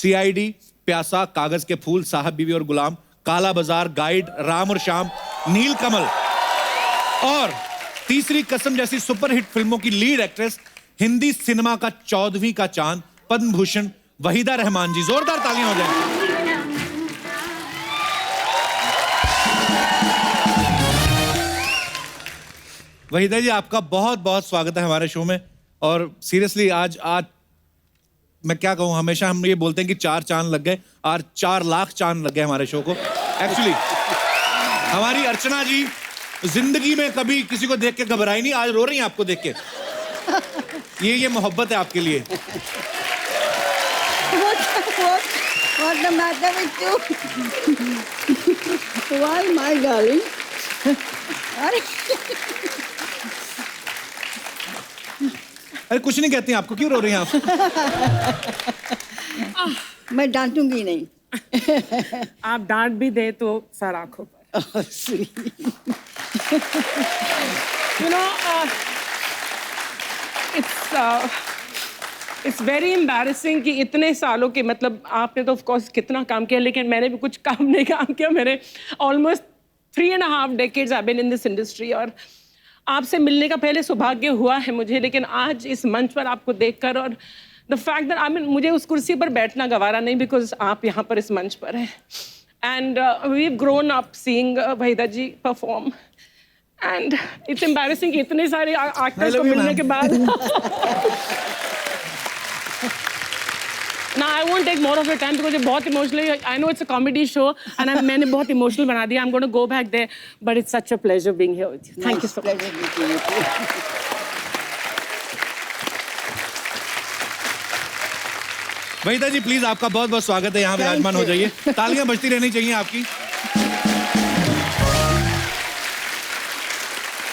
CID, प्यासा, कागज के फूल, साहब बीवी और गुलाम, काला बाजार, गाइड, राम और श्याम, नीलकमल और तीसरी कसम जैसी सुपरहिट फिल्मों की लीड एक्ट्रेस, हिंदी सिनेमा का 14वीं का चांद, पद्म भूषण वहीदा रहमान जी। जोरदार तालियां हो जाए। वहीदा जी, आपका बहुत बहुत स्वागत है हमारे शो में। और सीरियसली आज मैं क्या कहूं, हमेशा हम ये बोलते हैं कि 4 चांद लग गए, आज 4 लाख चांद लग गए हमारे शो को। एक्चुअली हमारी अर्चना जी जिंदगी में कभी किसी को देख के घबराई नहीं, आज रो रही हैं आपको देख के। ये मोहब्बत है आपके लिए। What's the matter with you? Why, my darling? अरे कुछ नहीं कहती, आपको क्यों रो रही हैं आप? मैं डांटूंगी नहीं। आप डांट भी दे तो सर आंखों पर। You know, it's very embarrassing कि इतने सालों के, मतलब आपने तो of course कितना काम किया, लेकिन मैंने भी कुछ काम नहीं काम किया। मैंने almost 3.5 decades I've been in this industry और आपसे मिलने का पहले सौभाग्य हुआ है मुझे, लेकिन आज इस मंच पर आपको देखकर और the fact that मुझे उस कुर्सी पर बैठना गवारा नहीं, because आप यहाँ पर इस मंच पर हैं। And we've grown up seeing Waheeda ji perform and it's embarrassing कि इतने सारे actors को मिलने के बाद Now I won't take more of your time because ये बहुत emotional, I know it's a comedy show and मैंने बहुत emotional बना दिया। I'm going to go back there, but it's such a pleasure being here with you. Thank you so much. Waheeda ji please, आपका बहुत बहुत स्वागत है, यहाँ विराजमान हो जाइए। तालियां बजती रहनी चाहिए आपकी।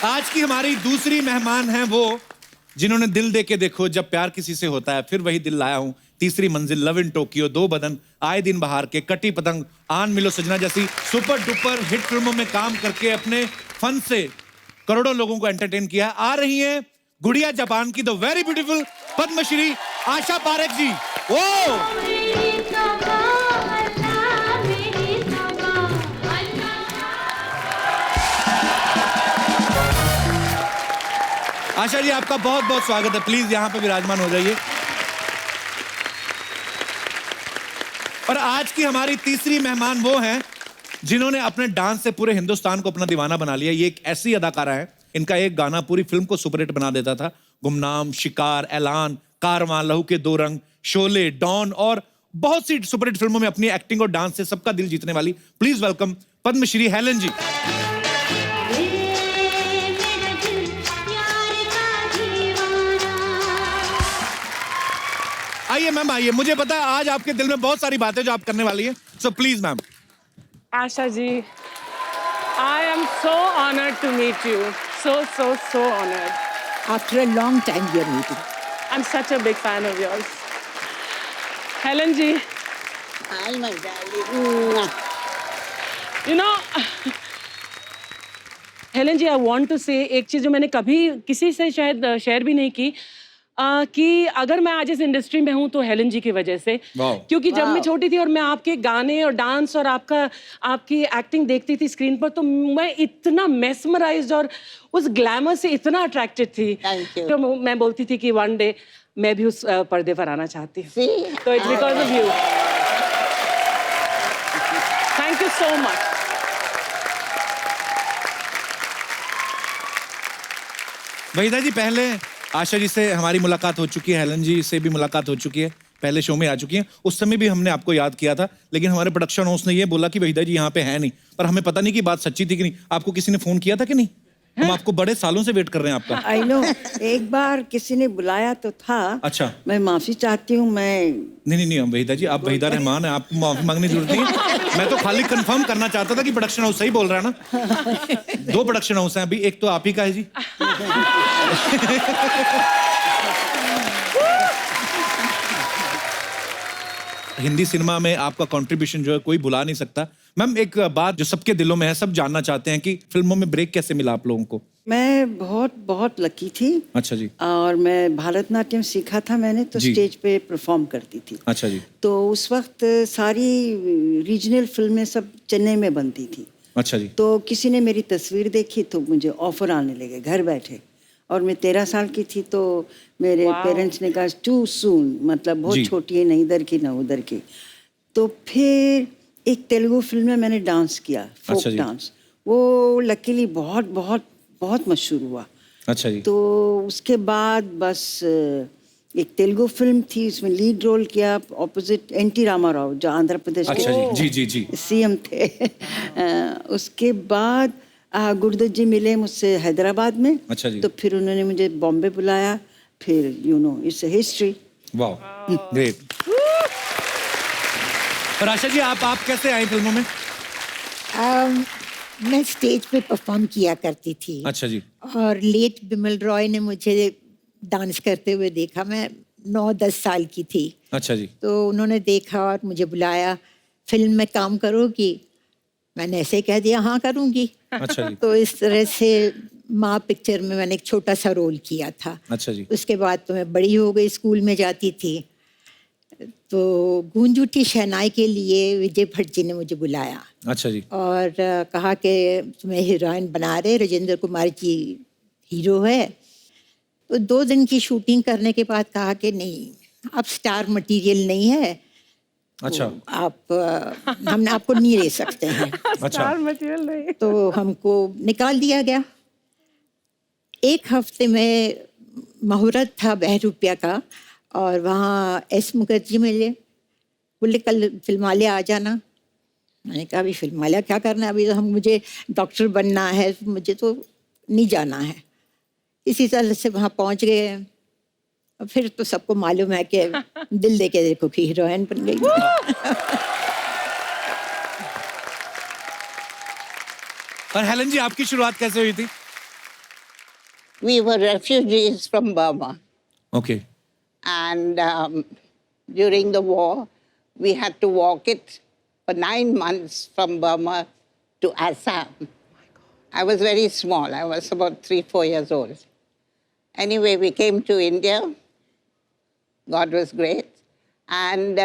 आज की हमारी दूसरी मेहमान हैं वो जिन्होंने दिल दे के देखो, जब प्यार किसी से होता है, फिर वही दिल लाया हूं, तीसरी मंजिल, लव इन टोक्यो, 2 बदन, आए दिन बहार के, कटी पतंग, आन मिलो सजना जैसी सुपर डुपर हिट फिल्मों में काम करके अपने फन से करोड़ों लोगों को एंटरटेन किया। आ रही हैं गुड़िया जापान की the very beautiful Padmashri Asha Parekh जी। आशा जी, आपका बहुत बहुत स्वागत है, प्लीज यहाँ पे विराजमान हो जाइए। और आज की हमारी तीसरी मेहमान वो हैं जिन्होंने अपने डांस से पूरे हिंदुस्तान को अपना दीवाना बना लिया। ये एक ऐसी अदाकारा है, इनका एक गाना पूरी फिल्म को सुपरहिट बना देता था। गुमनाम, शिकार, ऐलान, कारवां, लहू के 2 रंग, शोले, डॉन और बहुत सी सुपरहिट फिल्मों में अपनी एक्टिंग और डांस से सबका दिल जीतने वाली, प्लीज वेलकम पद्मश्री हेलन जी। आइए मैम, आइए। मुझे पता है आज आपके दिल में बहुत सारी बातें जो आप करने वाली हैं, so please ma'am. Asha ji, I am so honored to meet you. So honored. After a long time we are meeting. I'm such a big fan of yours. Helen ji. Hi, my darling. You know, Helen ji, I want to say एक चीज जो मैंने कभी किसी से शायद share भी नहीं की, कि अगर मैं आज इस इंडस्ट्री में हूं तो हेलन जी की वजह से। क्योंकि जब मैं छोटी थी और मैं आपके गाने और डांस और आपकी एक्टिंग देखती थी स्क्रीन पर, तो मैं इतना मेस्मराइज्ड और उस ग्लैमर से इतना अट्रैक्टेड थी। तो मैं बोलती थी कि वन डे मैं भी उस पर्दे पर आना चाहती हूँ। तो it's because of you. Thank you so much. Waheeda ji, पहले आशा जी से हमारी मुलाकात हो चुकी है, हेलन जी से भी मुलाकात हो चुकी है, पहले शो में आ चुकी हैं। उस समय भी हमने आपको याद किया था, लेकिन हमारे प्रोडक्शन हाउस ने ये बोला कि वहीदा जी यहाँ पे है नहीं, पर हमें पता नहीं कि बात सच्ची थी कि नहीं। आपको किसी ने फोन किया था कि नहीं? हम आपको बड़े सालों से वेट कर रहे हैं आपका। I know, एक बार किसी ने बुलाया तो था। अच्छा, मैं माफी चाहती हूँ। नहीं वहीदा जी, आप वहीदा रहमान है, आपको माफी मांगने की जरूरत नहीं है। मैं तो खाली कंफर्म करना चाहता था कि प्रोडक्शन हाउस सही बोल रहा है ना। 2 प्रोडक्शन हाउस हैं अभी, एक तो आप ही का है जी। हिंदी सिनेमा में आपका कंट्रीब्यूशन जो है कोई भुला नहीं सकता। मैम, एक बात जो सबके दिलों में है, सब जानना चाहते हैं कि फिल्मों में ब्रेक कैसे मिला आप लोगों को? मैं बहुत बहुत लकी थी। अच्छा जी। और मैं भारतनाट्यम सीखा था मैंने, तो जी। स्टेज पे परफॉर्म करती थी। अच्छा जी। तो उस वक्त सारी रीजनल फिल्में सब चेन्नई में बनती थी। अच्छा जी। तो किसी ने मेरी तस्वीर देखी तो मुझे ऑफर आने लगे घर बैठे। और मैं 13 साल की थी, तो मेरे Wow. पेरेंट्स ने कहा टू सून, मतलब बहुत जी। छोटी है, न इधर की न उधर की। तो फिर एक तेलुगु फिल्म में मैंने डांस किया, फोक अच्छा जी। डांस। वो लकीली बहुत बहुत बहुत मशहूर हुआ। अच्छा जी। तो उसके बाद बस एक तेलुगु फिल्म थी, उसमें लीड रोल किया ऑपोजिट एनटी रामाराव, जो आंध्र प्रदेश अच्छा जी। जी जी। सीएम थे। उसके बाद गुरुदत्त जी मिले मुझसे हैदराबाद में। अच्छा जी। तो फिर उन्होंने मुझे बॉम्बे बुलाया। फिर इट्स अ हिस्ट्री। वाह, ग्रेट। और आशा जी, आप कैसे आए फिल्मों में? मैं स्टेज पे परफॉर्म किया करती थी। अच्छा जी। और लेट बिमल रॉय ने मुझे डांस करते हुए देखा। मैं 9-10 साल की थी। अच्छा जी। तो उन्होंने देखा और मुझे बुलाया, फिल्म में काम करोगी? मैंने ऐसे कह दिया हाँ करूँगी। अच्छा जी। तो इस तरह से माँ पिक्चर में मैंने एक छोटा सा रोल किया था। अच्छा जी। उसके बाद तो मैं बड़ी हो गई, स्कूल में जाती थी। तो गूंज उठी शहनाई के लिए विजय भट्ट जी ने मुझे बुलाया अच्छा जी। और कहा कि तुम्हें हीरोइन बना रहे, राजेंद्र कुमार जी हीरो है। तो 2 दिन की शूटिंग करने के बाद कहा कि नहीं, आप स्टार मटेरियल नहीं है, अच्छा। तो आप हम आपको नहीं ले सकते हैं। अच्छा। स्टार मटेरियल नहीं। तो हमको निकाल दिया गया। 1 हफ्ते में मुहूर्त था बहरूपिया का, और वहाँ एस मुखर्जी मिले, बोले कल फिल्मालय आ जाना। मैंने कहा अभी फिल्मालय क्या करना है, अभी तो मुझे डॉक्टर बनना है, मुझे तो नहीं जाना है। इसी तरह से वहाँ पहुँच गए। और फिर तो सबको मालूम है कि दिल दे के देखो कि हीरोइन बन गई। और हेलन जी, आपकी शुरुआत कैसे हुई थी? We were refugees from Burma. Okay. And during the war, we had to walk it for 9 months from Burma to Assam. I was very small. I was about 3-4 years old. Anyway, we came to India. God was great. And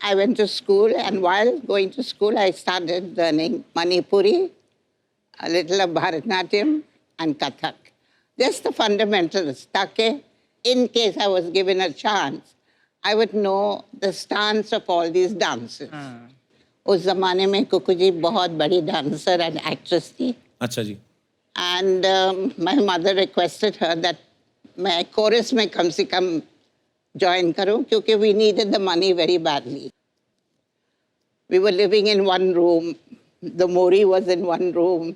I went to school. And while going to school, I started learning Manipuri, a little of Bharatnatyam, and Kathak. Just the fundamentals. Take, in case I was given a chance, I would know the stance of all these dances. उस ज़माने में कुकू जी बहुत बड़ी dancer and actress थी. अच्छा जी। And my mother requested her that मैं chorus में कम से कम join करूं, क्योंकि we needed the money very badly. We were living in one room. The Mori was in one room.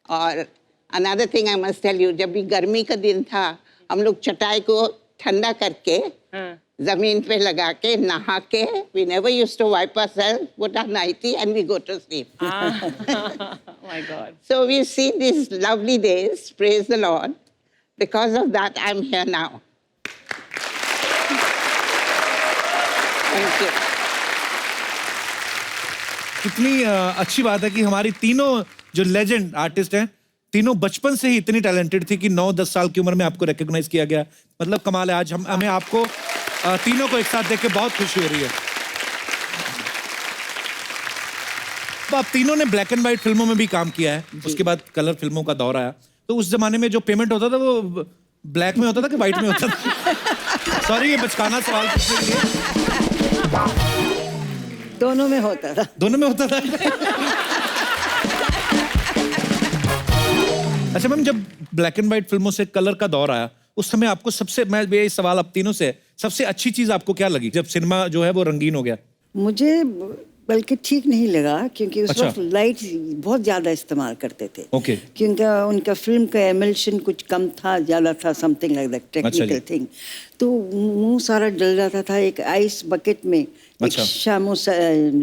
और another thing I must tell you, जब भी गर्मी का दिन था, हम लोग चटाई को ठंडा करके जमीन पे लगा के नहा के, we never used to wipe ourselves, put our nightie and we go to sleep. Oh my God. So we've seen these lovely days, praise the Lord. Because of that, I'm here now. Thank you. कितनी अच्छी बात है कि हमारी तीनों जो legend artist हैं, तीनों बचपन से ही इतनी टैलेंटेड थी कि 9-10 साल की उम्र में आपको रिकॉग्नाइज किया गया। मतलब कमाल है। आज हमें आपको तीनों को एक साथ देख के बहुत खुशी हो रही है। तो आप तीनों ने ब्लैक एंड व्हाइट फिल्मों में भी काम किया है, उसके बाद कलर फिल्मों का दौर आया। तो उस जमाने में जो पेमेंट होता था वो ब्लैक में होता था कि व्हाइट में होता था? सॉरी, ये बचकाना सवाल पूछने के लिए। दोनों में होता था। दोनों में होता था। अच्छा मैम, जब ब्लैक एंड व्हाइट फिल्मों से कलर का दौर आया, उस समय आपको सबसे, मैं ये सवाल आप तीनों से, सबसे अच्छी चीज आपको क्या लगी जब सिनेमा जो है वो रंगीन हो गया? मुझे बल्कि ठीक नहीं लगा, क्योंकि उस अच्छा। वक्त लाइट बहुत ज़्यादा इस्तेमाल करते थे। ओके। क्योंकि उनका फिल्म का एमल्शन कुछ कम था, ज़्यादा था, something like that, technical thing. तो मुंह सारा जल जाता था। एक आइस बकेट में एक अच्छा। शामो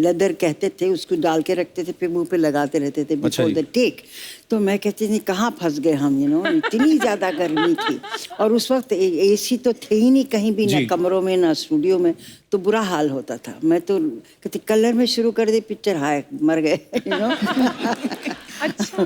लेदर कहते थे, उसको डाल के रखते थे, फिर मुंह पे लगाते रहते थे अच्छा बिफोर जी। The take. तो मैं कहती थी कहाँ फंस गए हम, इतनी ज़्यादा गर्मी थी। और उस वक्त एसी तो थे ही नहीं कहीं भी, ना जी। कमरों में ना स्टूडियो में। तो बुरा हाल होता था। मैं तो कहती कलर में शुरू कर दी पिक्चर, हाय मर गए। अच्छा।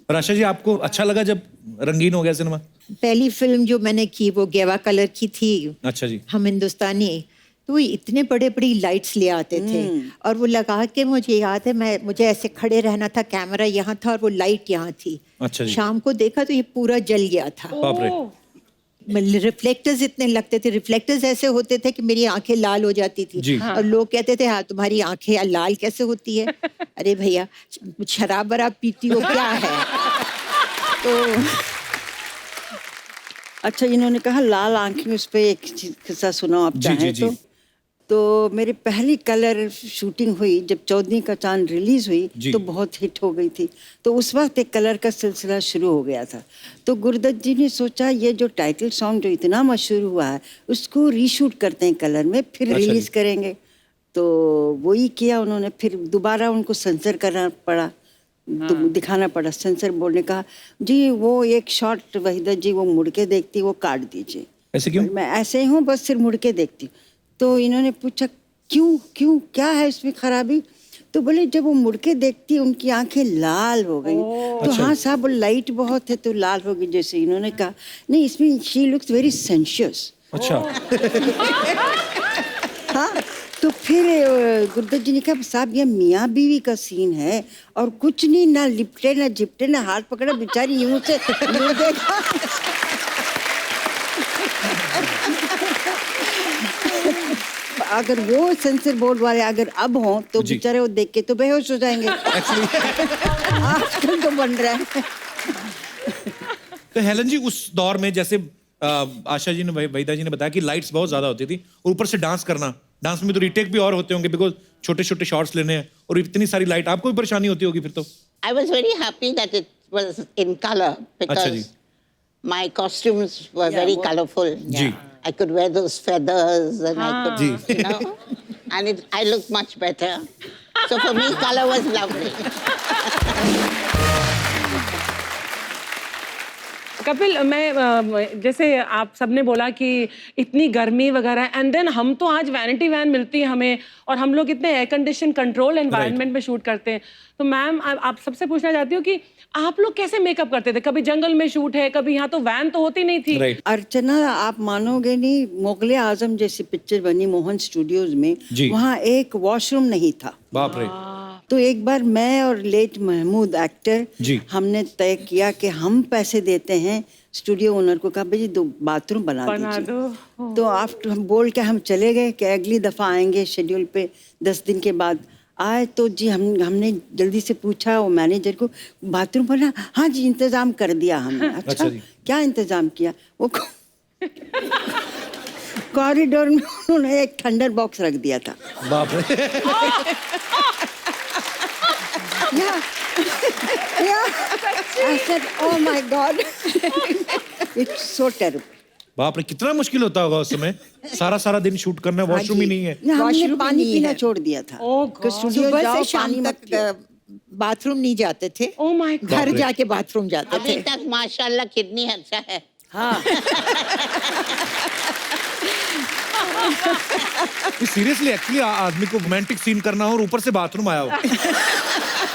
और आशा जी आपको अच्छा लगा जब रंगीन हो गया सिनेमा? पहली फिल्म जो मैंने की वो गेवा कलर की थी, अच्छा जी। हम हिंदुस्तानी, तो वो इतने बड़े बड़ी लाइट्स ले आते थे और वो लगा के, मुझे याद है मुझे ऐसे खड़े रहना था, कैमरा यहाँ था और वो लाइट यहाँ थी। अच्छा जी। शाम को देखा तो ये पूरा जल गया था। बाप रे। ओह, रिफ्लेक्टर्स इतने लगते थे, रिफ्लेक्टर्स ऐसे होते थे कि मेरी आंखें लाल हो जाती थी। जी। और लोग कहते थे हाँ तुम्हारी आंखें लाल कैसे होती है? अरे भैया शराब वराब पीती हो क्या है? तो अच्छा, इन्होंने कहा लाल आंखें, उस पर एक किस्सा सुनाओ आप जी, चाहें जी, जी। तो मेरी पहली कलर शूटिंग हुई जब 14 का चांद रिलीज जी। हुई तो बहुत हिट हो गई थी। तो उस वक्त एक कलर का सिलसिला शुरू हो गया था। तो गुरुदत्त जी ने सोचा ये जो टाइटल सॉन्ग जो इतना मशहूर हुआ है उसको रीशूट करते हैं कलर में, फिर अच्छा रिलीज जी। करेंगे। तो वही किया उन्होंने। फिर दोबारा उनको सेंसर करना पड़ा, दिखाना पड़ा। सेंसर बोर्ड ने कहा जी वो एक शॉट वहीदा जी वो मुड़ के देखती, वो काट दीजिए। ऐसे क्यों? मैं ऐसे ही हूँ, बस सिर्फ मुड़ के देखती हूँ। तो इन्होंने पूछा क्यों क्यों क्या है इसमें खराबी? तो बोले जब वो मुड़ के देखती उनकी आंखें लाल हो गई। तो अच्छा। हाँ साहब लाइट बहुत है तो लाल हो गई। जैसे इन्होंने कहा नहीं इसमें शी लुक्स वेरी सेंशियस। अच्छा। हाँ तो फिर गुरुदत्त जी ने कहा साहब ये मियाँ बीवी का सीन है और कुछ नहीं, ना लिपटे ना झिपटे ना हाथ पकड़ा, बेचारी यूं से यूं देखा। अगर वो सेंसर बोर्ड वाले अगर अब हों तो जी। बेचारे वो देख के तो बेहोश हो जाएंगे। आजकल तो बन रहा है। तो हेलन जी उस दौर में जैसे आशा जी ने वहीदा जी ने बताया कि लाइट्स बहुत ज्यादा होती थी और ऊपर से डांस करना, डांस में तो रीटेक भी और होते होंगे बिकॉज छोटे छोटे शॉट्स लेने हैं और इतनी सारी लाइट, आपको भी परेशानी होती होगी फिर तो? I was very happy that it was in color ji. because my costumes were Yeah, very what- colorful. Ji. I could wear those feathers and I could, ji. you know, and I looked much better. So for me, color was lovely. Kapil, मैं जैसे आप सबने बोला कि इतनी गर्मी वगैरह, and then हम तो आज वैनिटी वैन मिलती है हमें और हम लोग इतने एयर कंडीशन कंट्रोल एनवायरनमेंट में शूट करते हैं। तो मैम आप सबसे पूछना चाहती हूँ कि आप लोग कैसे मेकअप करते थे? कभी जंगल में शूट है, कभी यहाँ तो वैन तो होती नहीं थी। राइट। अर्चना आप मानोगे नहीं, मुगले आजम जैसी पिक्चर बनी मोहन स्टूडियोज में, जी। वहाँ एक वॉशरूम नहीं था। बाप रे। तो एक बार मैं और लेट महमूद एक्टर जी। हमने तय किया कि हम पैसे देते हैं। स्टूडियो ओनर को कहा भाई 2 बाथरूम बना बना दीजिए। दो। तो आफ्टर हम बोल के हम चले गए कि अगली दफ़ा आएंगे शेड्यूल पे। 10 दिन के बाद आए तो जी हमने जल्दी से पूछा वो मैनेजर को बाथरूम बना? हाँ जी इंतज़ाम कर दिया हमने। अच्छा अच्छा जी। क्या इंतज़ाम किया? वो कॉरिडोर में उन्होंने एक थंडर बॉक्स रख दिया था। बाप रे। I said, oh my God, it's so terrible. बाप रे, कितना मुश्किल होता होगा उस समय, सारा दिन शूट करना, वॉशरूम ही नहीं है। ना, हमने वॉशरूम पानी नहीं पीना है। छोड़ दिया था। Oh कि God. स्टूडियो सुबह जाओ, से शाम पानी मत पियो। तक बाथरूम नहीं जाते थे। Oh my God. घर जाके बाथरूम जाते अभी थे। तक माशाल्लाह कितनी अच्छा है। हाँ सीरियसली एक्चुअली आदमी को रोमांटिक सीन करना हो और ऊपर से बाथरूम आया हो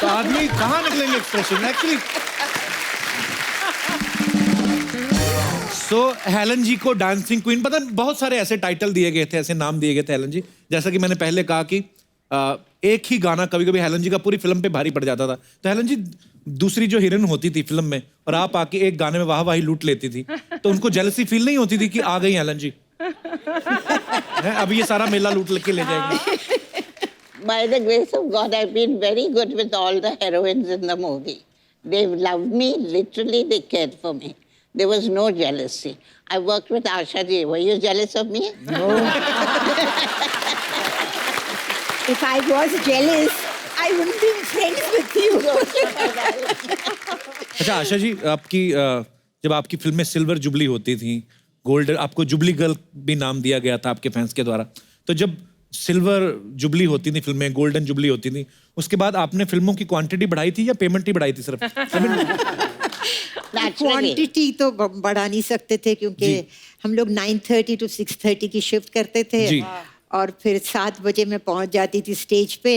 तो आदमी कहाँ निकलेंगे एक्सप्रेशन एक्चुअली। सो हेलन जी को डांसिंग क्वीन, पता नहीं बहुत सारे ऐसे टाइटल दिए गए थे, ऐसे नाम दिए गए थे हेलन जी। जैसा कि मैंने पहले कहा कि एक ही गाना कभी कभी हेलन जी का पूरी फिल्म पे भारी पड़ जाता था। तो हेलन जी दूसरी जो हीरोइन होती थी फिल्म में और आप आके एक गाने में वाहवाही लूट लेती थी, तो उनको जेलसी फील नहीं होती थी कि आ गई हेलन जी, अब ये सारा मेला लूट के ले जाएंगे? By the grace of God, I've been very good with all the heroines in the movie. They've loved me, literally, they cared for me. There was no jealousy. I worked with Asha ji. Were you jealous of me? no. If I was jealous, I wouldn't be friends with you. अच्छा आशा जी, आपकी जब आपकी film में silver jubilee होती थी, gold, आपको jubilee girl भी नाम दिया गया था आपके फैंस के द्वारा। तो जब सिल्वर जुबली होती थी फिल्में, गोल्डन जुबली होती थी, उसके बाद आपने फिल्मों की क्वांटिटी बढ़ाई थी या पेमेंट ही बढ़ाई थी सिर्फ? Naturally. क्वांटिटी तो बढ़ा नहीं सकते थे क्योंकि जी। हम लोग 9:30 to 6:30 की शिफ्ट करते थे। जी। और फिर 7 बजे मैं पहुंच जाती थी स्टेज पे,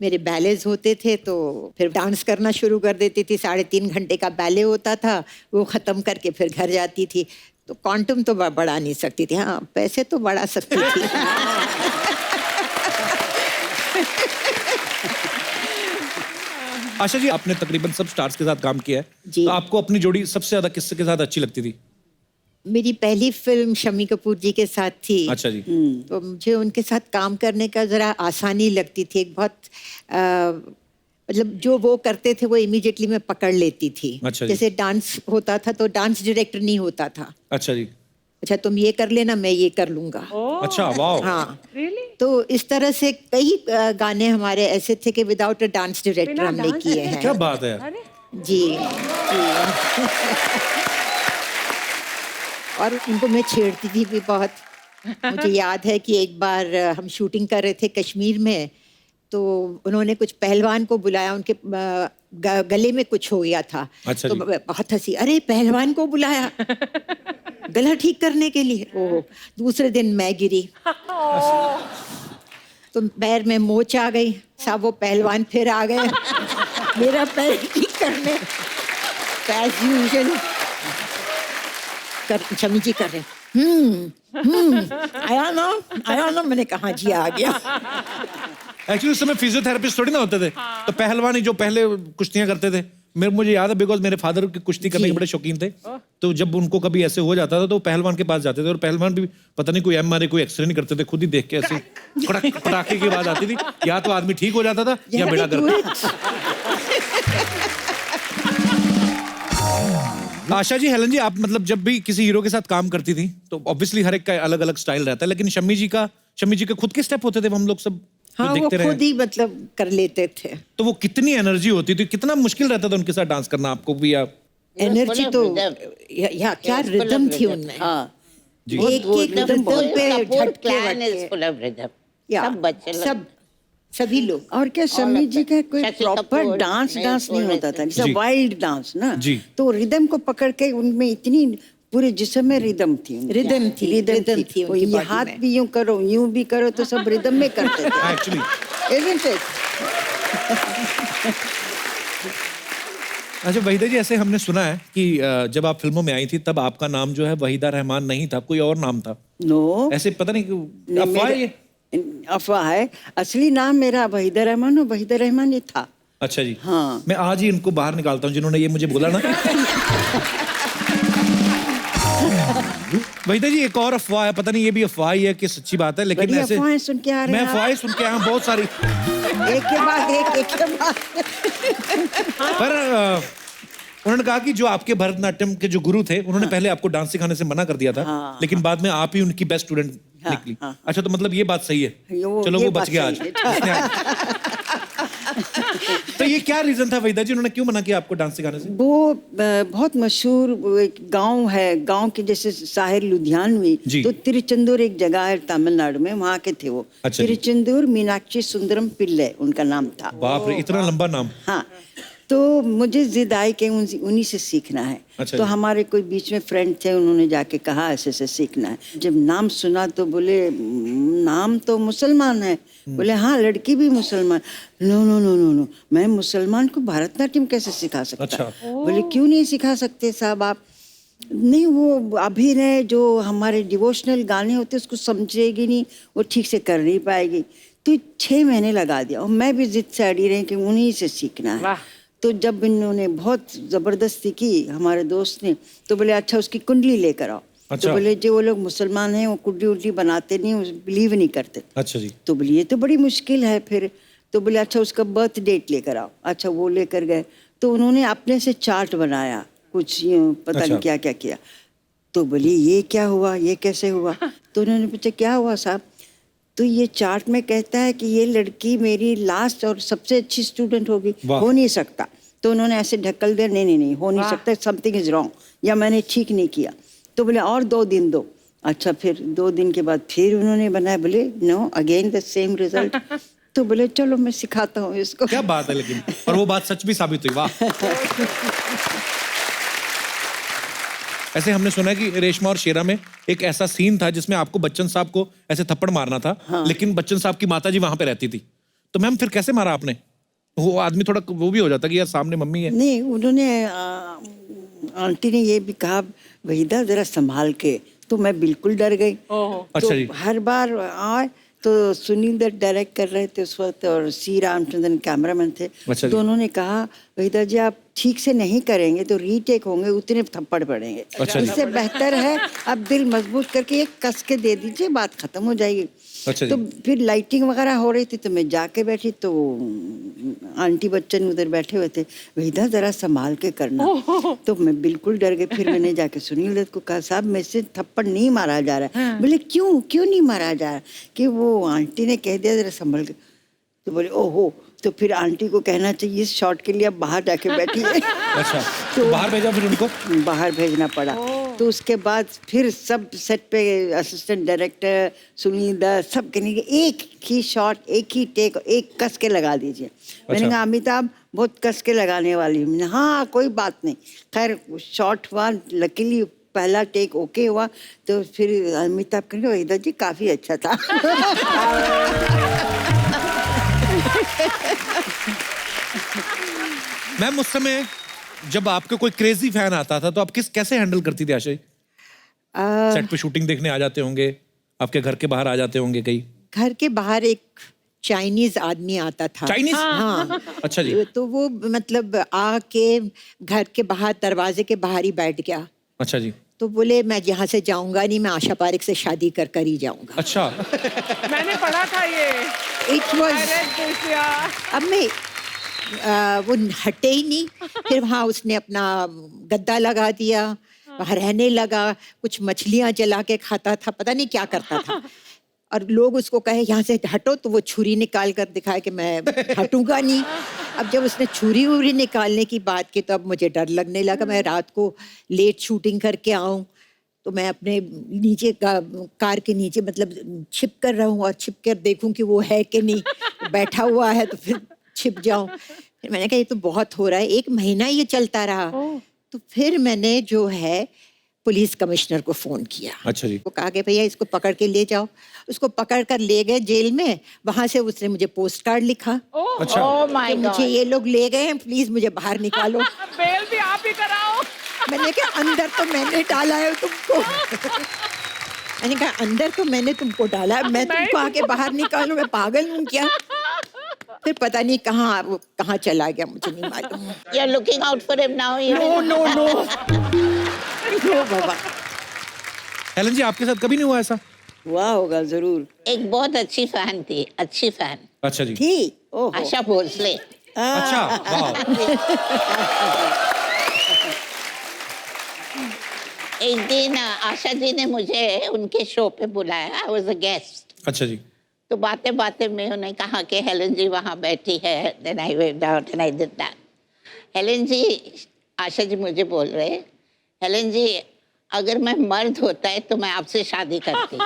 मेरे बैलेज होते थे तो फिर डांस करना शुरू कर देती थी। 3.5 घंटे का बैले होता था, वो ख़त्म करके फिर घर जाती थी। तो क्वांटम तो बढ़ा नहीं सकती थी, हाँ पैसे तो बढ़ा सकती थी। आशा जी, आपने तकरीबन सब स्टार्स के साथ काम किया है, जी। तो आपको अपनी जोड़ी सबसे ज्यादा किसके के साथ अच्छी लगती थी? मेरी पहली फिल्म शम्मी कपूर जी के साथ थी। अच्छा जी। तो मुझे उनके साथ काम करने का ज़रा आसानी लगती थी। एक बहुत मतलब जो वो करते थे वो इमीडिएटली मैं पकड़ लेती थी। अच्छा जी। जैसे डांस होता था तो डांस डायरेक्टर नहीं होता था। अच्छा जी। अच्छा तुम ये कर लेना, मैं ये कर लूँगा। अच्छा, वाह। हाँ, Really? तो इस तरह से कई गाने हमारे ऐसे थे कि विदाउट अ डांस डायरेक्टर बिना हमने dance किए हैं। क्या बात है। अरे जी जी। और उनको मैं छेड़ती थी भी बहुत। मुझे याद है कि एक बार हम शूटिंग कर रहे थे कश्मीर में, तो उन्होंने कुछ पहलवान को बुलाया, उनके गले में कुछ हो गया था। अच्छा तो जी। बहुत हंसी, अरे पहलवान को बुलाया गला ठीक करने के लिए। ओह, दूसरे दिन मैं गिरी तो पैर में मोच आ गई। सब वो पहलवान फिर आ गए मेरा पैर ठीक करने। एज यूजुअल शमी जी कर रहे, आया ना, मैंने कहा जी आ गया। एक्चुअली उस समय फिजियोथेरेपिस्ट थोड़ी ना होते थे, तो पहलवान ही जो पहले कुश्तियां करते थे, मुझे याद है बिकॉज मेरे फादर की कुश्ती करने के बड़े शौकीन थे। तो जब उनको कभी ऐसे हो जाता था तो पहलवान के पास जाते थे, और पहलवान भी पता नहीं कोई MRI कोई एक्सरे नहीं करते थे, खुद ही देख के ऐसे कड़क पटाखे की आवाज आती थी, या तो आदमी ठीक हो जाता था या बेड़ा गर्क। आशा जी, हेलन जी, आप मतलब जब भी किसी हीरो के साथ काम करती थी तो ऑब्वियसली हर एक का अलग अलग स्टाइल रहता है, लेकिन शम्मी जी के खुद के स्टेप होते थे, हम लोग सब जो हाँ, वो देखते रहे। खुद ही मतलब कर लेते थे। तो वो कितनी एनर्जी होती थी, कितना मुश्किल रहता था उनके साथ डांस करना आपको भी? आप एनर्जी full तो of rhythm. या क्या He was full rhythm of थी rhythm. उनमें। हाँ जी। एक एक रिदम पे Kapoor झटके clan is वटके। full of rhythm. या सब बच्चे लोग। सब सभी लोग। और क्या शम्मी जी का कोई शशि प्रॉपर कपूर, डांस नहीं, डांस नहीं होता था, जी। जैसे वाइल्ड डांस ना। जी। तो रिदम को पकड़ के उनमें इतनी पूरे जिस्म में रिदम थी उनकी। रिदम थी वो उनकी ये बॉडी हाथ में। भी यूं करो यूं भी करो तो सब रिदम में करते थे। Actually Isn't it? अच्छा वहीदा जी, ऐसे हमने सुना है कि जब आप फिल्मों में आई थी तब आपका नाम जो है वहीदा रहमान नहीं था, कोई और नाम था। नो, ऐसे पता नहीं क्यों अफवाह है ये? अफवाह है। असली नाम मेरा वहीदा रहमान और वहीदा रहमान ये था। अच्छा जी। हाँ। मैं आज ही इनको बाहर निकालता हूँ जिन्होंने ये मुझे बोला ना। वहीदा जी, एक और अफवाह है, पता नहीं ये भी अफवाह ही है कि सच्ची बात है, लेकिन बड़ी ऐसे अफवाहें सुन के आ रहे मैं हैं आप। अफवाहें सुन के आया हूं बहुत सारी। एक के बाद एक के बाद। पर उन्होंने कहा कि जो आपके भरतनाट्यम के जो गुरु थे उन्होंने पहले आपको डांस सिखाने से मना कर दिया था, हाँ, लेकिन बाद में आप ही उनकी बेस्ट स्टूडेंट निकली। हाँ। अच्छा, तो मतलब ये बात सही है। चलो ये वो बात बच गया आज। सही है। इसने आज- तो ये क्या रीजन था वहीदा जी, उन्होंने क्यों मना किया आपको डांस सिखाने से? वो बहुत मशहूर वो एक गांव है, गांव के जैसे शहर लुधियानवी। जी। तो तिरुचंदूर एक जगह है तमिलनाडु में, वहाँ के थे वो। अच्छा जी। तिरुचंदूर मीनाक्षी सुंदरम पिल्ले उनका नाम था। बाप रे, इतना लंबा नाम। हाँ, तो मुझे जिद आई कि उन्हीं से सीखना है। अच्छा तो जी। हमारे कोई बीच में फ्रेंड थे, उन्होंने जाके कहा ऐसे ऐसे सीखना है। जब नाम सुना तो बोले नाम तो मुसलमान है। बोले हाँ, लड़की भी मुसलमान। No no no no no, मैं मुसलमान को भरतनाट्यम कैसे सिखा सकता? अच्छा। बोले क्यों नहीं सिखा सकते साहब आप? नहीं, वो अभिनय जो हमारे डिवोशनल गाने होते उसको समझेगी नहीं, वो ठीक से कर नहीं पाएगी। तो 6 महीने लगा दिया, और मैं भी जिद से अड़ी रही कि उन्हीं से सीखना है। वाह। तो जब इन्होंने बहुत जबरदस्ती की हमारे दोस्त ने, तो बोले अच्छा उसकी कुंडली लेकर आओ। अच्छा। तो बोले जो वो लोग मुसलमान हैं वो कुंडली उंडली बनाते नहीं, बिलीव नहीं करते। अच्छा जी। तो बोले ये तो बड़ी मुश्किल है फिर। तो बोले अच्छा उसका बर्थ डेट लेकर आओ। अच्छा वो लेकर गए, तो उन्होंने अपने से चार्ट बनाया, कुछ यूं पता अच्छा। नहीं क्या क्या किया। तो बोली ये क्या हुआ, ये कैसे हुआ? तो उन्होंने पूछा क्या हुआ साहब? तो ये चार्ट में कहता है कि ये लड़की मेरी लास्ट और सबसे अच्छी स्टूडेंट होगी, वाह। हो नहीं सकता। तो उन्होंने ऐसे ढक्कल दिया, नहीं नहीं नहीं हो नहीं वाह। सकता, समथिंग इज रॉन्ग, या मैंने ठीक नहीं किया। तो बोले और 2 दिन दो। अच्छा, फिर 2 दिन के बाद फिर उन्होंने बनाया, बोले no again the same result. तो बोले चलो मैं सिखाता हूँ इसको। क्या बात है, लेकिन और वो बात सच भी साबित हुई। वाह। ऐसे हमने सुना है कि रेशमा और शेरा में एक ऐसा सीन था जिसमें आपको बच्चन साहब को ऐसे थप्पड़ मारना था, लेकिन बच्चन साहब की माता जी वहां पे रहती थी, तो मैम फिर कैसे मारा आपने? वो आदमी थोड़ा वो भी हो जाता कि यार सामने मम्मी है। नहीं, उन्होंने आंटी ने ये भी कहा वहीदा जरा संभाल के, तो मैं बिल्कुल डर गई। अच्छा तो जी। हर बार आए तो सुनील दत्त डायरेक्ट कर रहे थे उस वक्त और सी रामचंद्रन कैमरामैन थे। अच्छा जी। तो उन्होंने कहा वहीदा जी आप ठीक से नहीं करेंगे तो रीटेक होंगे, उतने थप्पड़ पड़ेंगे। अच्छा जी। इससे बेहतर है आप दिल मजबूत करके एक कस के दे दीजिए, बात खत्म हो जाएगी। अच्छा जी। तो फिर लाइटिंग वगैरह हो रही थी तो मैं जाके बैठी तो आंटी बच्चन उधर बैठे हुए थे, वहीदा जरा संभाल के करना। तो मैं बिल्कुल डर गई। फिर मैंने जाके सुनील दत्त को कहा साहब मेरे से थप्पड़ नहीं मारा जा रहा है। बोले क्यों नहीं मारा जा रहा? कि वो आंटी ने कह दिया जरा संभल के। तो बोले ओहो, तो फिर आंटी को कहना चाहिए इस शॉट के लिए आप बाहर जाके बैठिए। अच्छा, तो बाहर भेजा फिर उनको? बाहर भेजना पड़ा। तो उसके बाद फिर सब सेट पे असिस्टेंट डायरेक्टर सुनील दत्त सब कहने के एक ही शॉट, एक ही टेक, एक कस के लगा दीजिए। मैंने कहा अमिताभ बहुत कस के लगाने वाली हूँ। हाँ कोई बात नहीं। खैर शॉट हुआ, लकीली पहला टेक ओके हुआ। तो फिर अमिताभ कहने वहीदा जी काफी अच्छा था। मैम उस समय जब आपके कोई क्रेजी फैन आता था तो आप कैसे हैंडल करती थी आशा जी? सेट पे शूटिंग देखने आ जाते होंगे, आपके घर के बाहर आ जाते होंगे कहीं? घर के बाहर एक चाइनीज आदमी आता था। चाइनीज? हाँ। अच्छा जी। तो वो मतलब आके घर के बाहर दरवाजे के बाहर ही बैठ गया। अच्छा जी। तो बोले मैं यहाँ से जाऊंगा नहीं, मैं आशा पारेख से शादी कर ही जाऊंगा। अच्छा। मैंने पढ़ा था ये। इट वॉज, अब मैं वो हटे ही नहीं। फिर वहाँ उसने अपना गद्दा लगा दिया, वहाँ रहने लगा, कुछ मछलियाँ जला के खाता था, पता नहीं क्या करता था। और लोग उसको कहे यहाँ से हटो तो वो छुरी निकाल कर दिखाए कि मैं हटूंगा नहीं। अब जब उसने छुरी वुरी निकालने की बात की तो अब मुझे डर लगने लगा। मैं रात को लेट शूटिंग करके आऊँ तो मैं अपने नीचे कार के नीचे मतलब छिप कर रहूँ और छिप कर देखूँ कि वो है कि नहीं, बैठा हुआ है तो फिर छिप जाऊँ। फिर मैंने कहा ये तो बहुत हो रहा है। 1 महीना ये चलता रहा। तो फिर मैंने जो है पुलिस कमिश्नर को फोन किया। अच्छा जी। वो कहा कि भैया इसको पकड़ के ले जाओ। उसको पकड़ कर ले गए जेल में। वहां से उसने मुझे पोस्ट कार्ड लिखा। अच्छा। कि मुझे ये लोग ले गए हैं, प्लीज मुझे बाहर निकालो। बेल भी आप ही कराओ। मैंने कहा अंदर तो मैंने डाला है तुमको। मैंने कहा अंदर तो मैंने तुमको डाला है, मैं तुमको आके बाहर निकालूं? मैं पागल हूँ क्या? फिर पता नहीं कहाँ चला गया, मुझे नहीं मालूम। You're looking out for him now. No बाबा। हेलन जी आपके साथ कभी नहीं हुआ ऐसा? हुआ होगा जरूर। एक बहुत अच्छी फैन थी, अच्छी फैन, अच्छा जी। थी? ओहो। आशा भोसले। अच्छा, वाह। एक दिन आशा जी ने मुझे उनके शो पे बुलाया। I was a guest. अच्छा जी। तो बातें बातें में उन्हें कहा कि हेलन जी वहाँ बैठी है। Then I went out and I did that. Helen ji, Asha ji मुझे बोल रहे, हेलन जी अगर मैं मर्द होता है तो मैं आपसे शादी करती।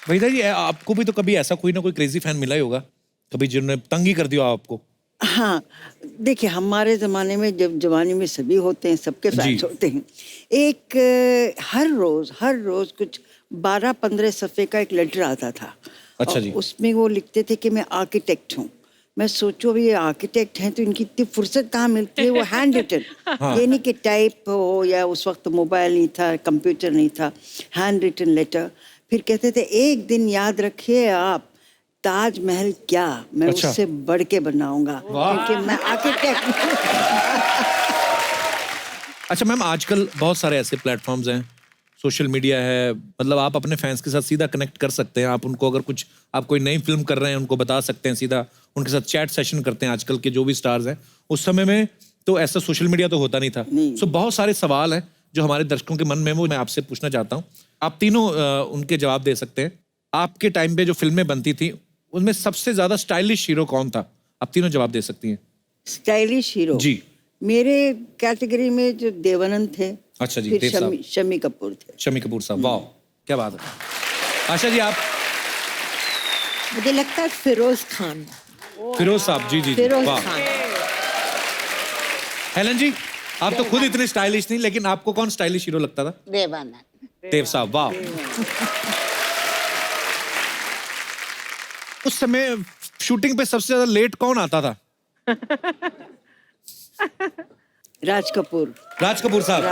वहीदा जी आपको भी तो कभी ऐसा कोई ना कोई क्रेजी फैन मिला ही होगा कभी जिन्होंने तंग ही कर दिया आपको? हाँ देखिए हमारे ज़माने में जब जवानी में सभी होते हैं, सबके फैंस होते हैं। एक हर रोज़ कुछ 12-15 सफ़े का एक लेटर आता था। अच्छा जी। उसमें वो लिखते थे कि मैं आर्किटेक्ट हूँ। मैं सोचो अभी ये आर्किटेक्ट हैं तो इनकी इतनी फुर्सत कहाँ मिलती है? वो हैंड रिटन, ये नहीं कि टाइप हो या उस वक्त मोबाइल नहीं था, कंप्यूटर नहीं था, हैंड रिटन लेटर। फिर कहते थे एक दिन याद रखिए आप, ताजमहल क्या मैं अच्छा। उससे बढ़ के बनाऊंगा क्योंकि मैं आर्किटेक्ट। अच्छा मैम, आजकल बहुत सारे ऐसे प्लेटफॉर्म्स हैं, सोशल मीडिया है, मतलब आप अपने फैंस के साथ सीधा कनेक्ट कर सकते हैं। आप उनको अगर कुछ आप कोई नई फिल्म कर रहे हैं उनको बता सकते हैं, सीधा उनके साथ चैट सेशन करते हैं। आजकल के जो भी स्टार्स हैं, उस समय में तो ऐसा सोशल मीडिया तो होता नहीं था। सो बहुत सारे सवाल हैं जो हमारे दर्शकों के मन में, वो मैं आपसे पूछना चाहता हूँ। आप तीनों उनके जवाब दे सकते हैं। आपके टाइम पे जो फिल्में बनती थी उनमें सबसे ज्यादा स्टाइलिश हीरो कौन था? आप तीनों जवाब दे सकती हैं। स्टाइलिश हीरो जी। मेरे कैटेगरी में जो देवानंद थे। अच्छा जी, फिर देव साहब। शम्मी कपूर थे। शम्मी कपूर साहब, वाह क्या बात है। आशा जी आप? मुझे लगता है फिरोज खान। फिरोज साहब, जी जी जी, फिरोज वाह। खान। हेलन जी, आप तो खुद इतने स्टाइलिश नहीं, लेकिन आपको कौन स्टाइलिश हीरो लगता था? देवानंद। देव साहब, वाह। उस समय शूटिंग पे सबसे ज्यादा लेट कौन आता था? राज कपूर। राज कपूर साहब।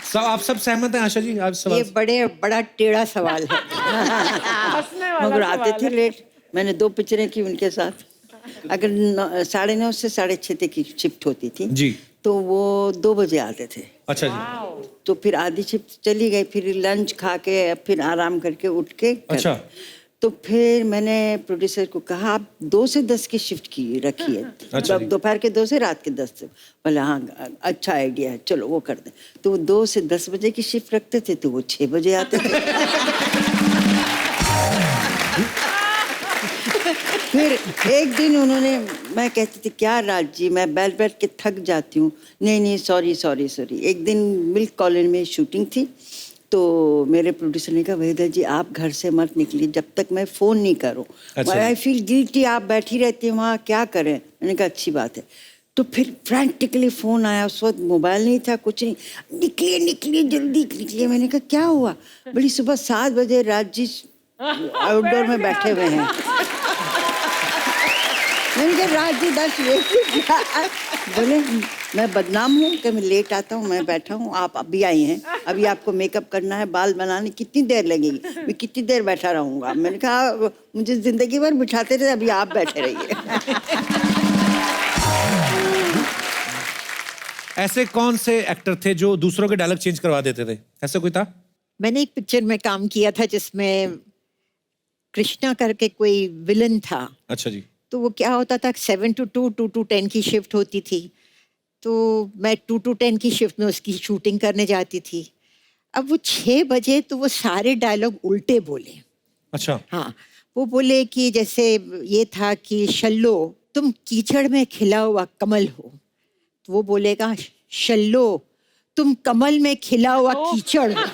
सब आप सब सहमत हैं आशा जी? आप ये सब बड़ा टेढ़ा सवाल है। हंसने वाला मगर आते सवाल थे है। लेट। मैंने 2 पिक्चरें की उनके साथ। अगर 9:30 से 6:30 तक की शिफ्ट होती थी जी। तो वो 2 बजे आते थे। अच्छा जी। तो फिर आधी शिफ्ट चली गई, फिर लंच खा के फिर आराम करके उठ के अच्छा। तो फिर मैंने प्रोड्यूसर को कहा आप 2 से 10 की शिफ्ट की रखिए। अच्छा जी। दोपहर के 2 से रात के 10 से। बोला हाँ अच्छा आइडिया है, चलो वो कर दें। तो वो 2 से 10 बजे की शिफ्ट रखते थे, तो वो 6 बजे आते थे। फिर एक दिन उन्होंने, मैं कहती थी क्या राज जी मैं बैठ बैठ के थक जाती हूँ। नहीं सॉरी। एक दिन मिल्क कॉलोनी में शूटिंग थी, तो मेरे प्रोड्यूसर ने कहा वहीदा जी आप घर से मत निकलिए जब तक मैं फ़ोन नहीं करूँ। अच्छा। आई फील गिल्टी, आप बैठी रहती हैं वहाँ, क्या करें। मैंने कहा अच्छी बात है। तो फिर फ्रैंटिकली फ़ोन आया, उस वक्त मोबाइल नहीं था, कुछ नहीं। निकलिए जल्दी निकलिए। मैंने कहा क्या हुआ? बड़ी सुबह 7 बजे राज जी आउटडोर में बैठे हुए हैं। मैंने कहा राज जी 10 लेट। बोले मैं बदनाम हूँ कि मैं लेट आता हूँ, मैं बैठा हूँ, आप अभी आई हैं, अभी आपको मेकअप करना है, बाल बनाने कितनी देर लगेगी, मैं कितनी देर बैठा रहूँगा। मैंने कहा मुझे जिंदगी भर बिठाते थे, अभी आप बैठे रहिए। ऐसे कौन से एक्टर थे जो दूसरों के डायलॉग चेंज करवा देते थे? ऐसा कोई था? मैंने एक पिक्चर में काम किया था जिसमें कृष्णा करके कोई विलन था। अच्छा जी। तो वो क्या होता था 7 to 2, 2 to 10 की शिफ्ट होती थी। तो मैं 2 to 10 की शिफ्ट में उसकी शूटिंग करने जाती थी। अब वो 6 बजे तो वो सारे डायलॉग उल्टे बोले। अच्छा। हाँ, वो बोले कि जैसे ये था कि शल्लो तुम कीचड़ में खिला हुआ कमल हो, तो वो बोलेगा शल्लो तुम कमल में खिला हुआ कीचड़ हो।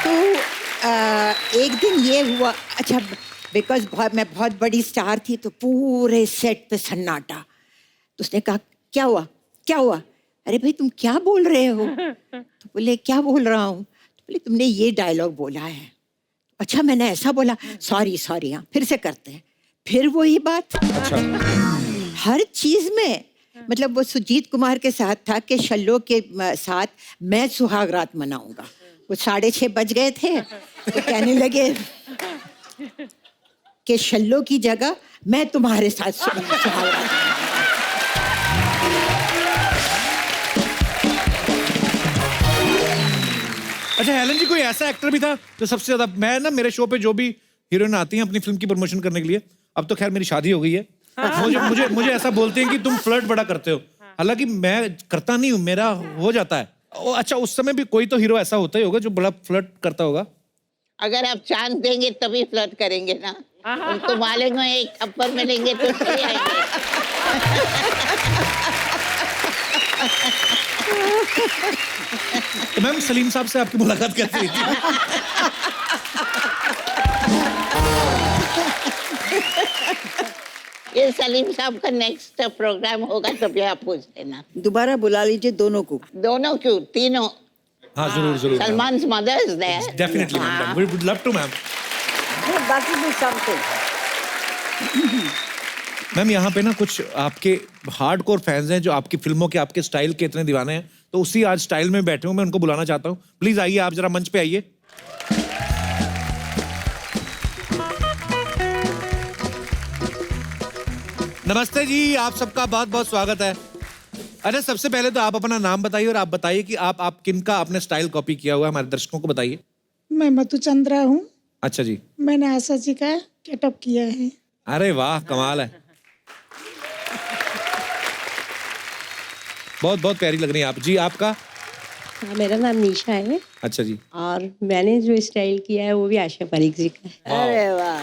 तो एक दिन ये हुआ, अच्छा बिकॉज मैं बहुत बड़ी स्टार थी तो पूरे सेट पे सन्नाटा। तो उसने कहा क्या हुआ? अरे भाई तुम क्या बोल रहे हो? तो बोले क्या बोल रहा हूँ? तो बोले तुमने ये डायलॉग बोला है। अच्छा मैंने ऐसा बोला, सॉरी हाँ फिर से करते हैं। फिर वही बात। अच्छा। हर चीज में मतलब वो सुजीत कुमार के साथ था कि शल्लो के साथ मैं सुहाग रात मनाऊंगा। वो 6:30 बज गए थे तो कहने लगे कि शल्लो की जगह मैं तुम्हारे साथ सुहाग रात। अच्छा हेलन जी, कोई ऐसा एक्टर भी था जो सबसे ज्यादा, मैं ना मेरे शो पे जो भी हीरोइन आती हैं अपनी फिल्म की प्रमोशन करने के लिए, अब तो खैर मेरी शादी हो गई है, मुझे ऐसा बोलते हैं कि तुम फ्लर्ट बड़ा करते हो, हालांकि मैं करता नहीं हूँ, मेरा हो जाता है। अच्छा उस समय भी कोई तो हीरो ऐसा होता ही होगा जो बड़ा फ्लर्ट करता होगा? अगर आप चांस देंगे तभी फ्लर्ट करेंगे ना। उनको मालेंगे एक थप्पड़ मिलेंगे तो चले आएंगे। तो मैम सलीम साहब से आपकी मुलाकात कैसे हुई थी? ये सलीम साहब का नेक्स्ट प्रोग्राम होगा तभी आप पूछ लेना। दोबारा बुला लीजिए दोनों को। दोनों क्यों, तीनों। हाँ जरूर Salman's mother is there. Definitely ma'am, we would love to ma'am. बाकी भी समथिंग। मैम यहाँ पे ना कुछ आपके हार्डकोर फैंस हैं जो आपकी फिल्मों के, आपके स्टाइल के इतने दीवाने हैं, तो उसी आज स्टाइल में बैठे हूँ, मैं उनको बुलाना चाहता हूँ। प्लीज आइए, आप जरा मंच पे आइए। नमस्ते जी, आप सबका बहुत बहुत स्वागत है। अच्छा सबसे पहले तो आप अपना नाम बताइए और आप बताइए कि आप किनका आपने स्टाइल कॉपी किया हुआ है, हमारे दर्शकों को बताइए। मैं मधुचंद्रा हूँ। अच्छा जी। मैंने आशा जी का गेटअप किया है। अरे वाह, कमाल है, बहुत बहुत प्यारी लग रही है आप जी। आपका? हाँ, मेरा नाम निशा है। अच्छा जी। और मैंने जो स्टाइल किया है वो भी आशा परीख जी का है। अरे वाह।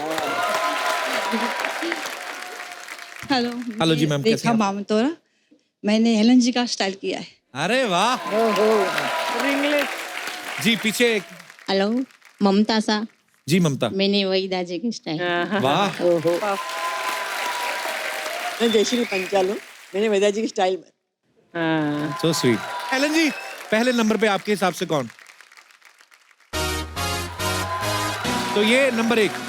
हेलो जी मैम, कैसे रेखा हैं आप? मामतोरा। मैंने हेलन जी का स्टाइल किया है। अरे वाह। जी पीछे हेलो ममता सा। जी ममता। मैंने वही दादी की स्टाइल। वाह, ओहो मैं जयश्री पंचाल हूँ, मैंने वेदा जी की स्टाइल में। So sweet. एलन जी, पहले नंबर पे आपके हिसाब से कौन? तो ये नंबर 1।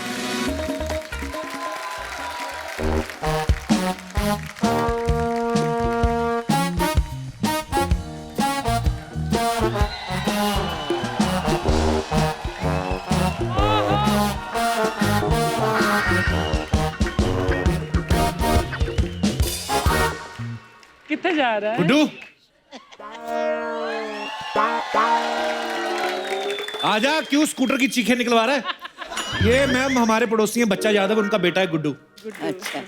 कितने जा रहा है? गुड्डू, आजा, क्यों स्कूटर की चीखें निकलवा रहा है? ये मैम हमारे पड़ोसी हैं, बच्चा यादव, उनका बेटा है गुड्डू। अच्छा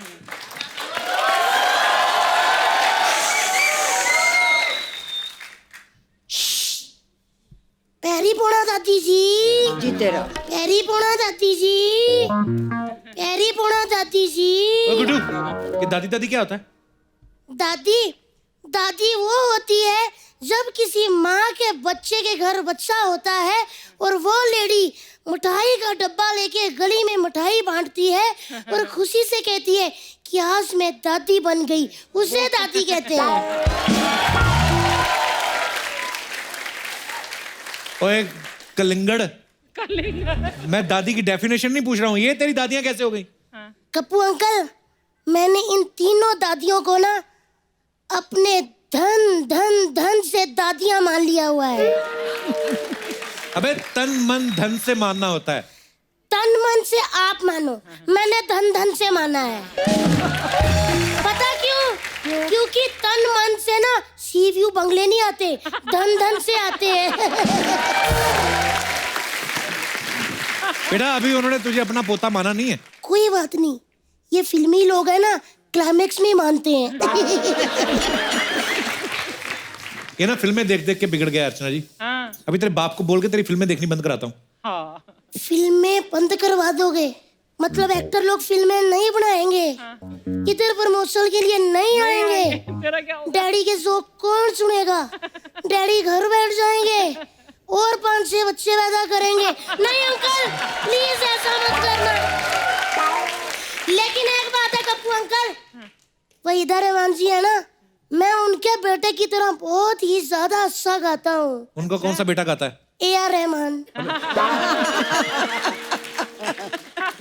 पैरी पोड़ा दादी जी, जीते रहो। पैरी पोड़ा दादी जी, पैरी पोड़ा दादी जी। ओ गुड्डू, ये दादी दादी क्या होता है? दादी दादी वो होती है जब किसी माँ के बच्चे के घर बच्चा होता है और वो लेडी मिठाई का डब्बा लेके गली में मिठाई बांटती है और खुशी से कहती है कि आज मैं दादी बन गई, उसे दादी कहते हैं। ओए कलिंगड़, मैं दादी की डेफिनेशन नहीं पूछ रहा हूँ, ये तेरी दादियाँ कैसे हो गई? कप्पू अंकल, मैंने इन तीनों दादियों को ना अपने धन धन धन से दादियां मान लिया हुआ है। अबे तन मन धन से मानना होता है। तन मन से आप मानो, मैंने धन धन से माना है। पता क्यों? क्योंकि तन मन से ना सी व्यू बंगले नहीं आते, धन धन से आते हैं। बेटा अभी उन्होंने तुझे अपना पोता माना नहीं है। कोई बात नहीं, ये फिल्मी लोग है ना, क्लाइमेक्स में मानते हैं। ये ना फिल्में देख देख के बिगड़ गया अर्चना जी। अभी तेरे बाप को बोल के तेरी फिल्में देखनी बंद कराता हूँ। फिल्में बंद करवा दोगे? मतलब एक्टर लोग फिल्में नहीं बनाएंगे, इधर प्रमोशन के लिए नहीं आएंगे, डैडी के जोक कौन सुनेगा? डैडी घर बैठ जाएंगे और 5-6 बच्चे पैदा करेंगे। नहीं अंकल, प्लीज ऐसा मत करना। लेकिन एक बात है कप्पू अंकल, वहीदा रहमान जी है ना, मैं उनके बेटे की तरह बहुत ही ज्यादा अच्छा गाता हूँ। उनका कौन सा बेटा गाता है? AR रहमान।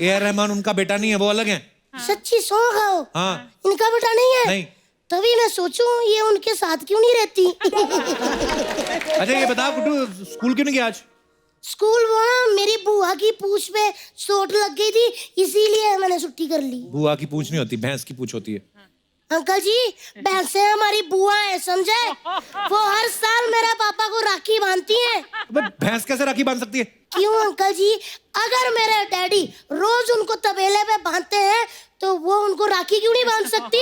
AR रहमान उनका बेटा नहीं है, वो अलग है। सच्ची सौ खाओ। हाँ। इनका बेटा नहीं है? नहीं। तभी मैं सोचूं ये उनके साथ क्यों नहीं रहती। अच्छा ये बता गुड्डू, स्कूल क्यों नहीं गया आज? स्कूल वो ना मेरी बुआ की पूंछ पे चोट लग गई थी, इसीलिए मैंने छुट्टी कर ली। बुआ की पूंछ नहीं होती, भैंस की पूंछ होती है। अंकल जी, भैंसे हमारी बुआ है, समझे? वो हर साल मेरे पापा को राखी बांधती हैं। भैंस कैसे राखी बांध सकती है? क्यों अंकल जी, अगर मेरे डैडी रोज उनको तबेले पे बांधते हैं तो वो उनको राखी क्यों नहीं बांध सकती?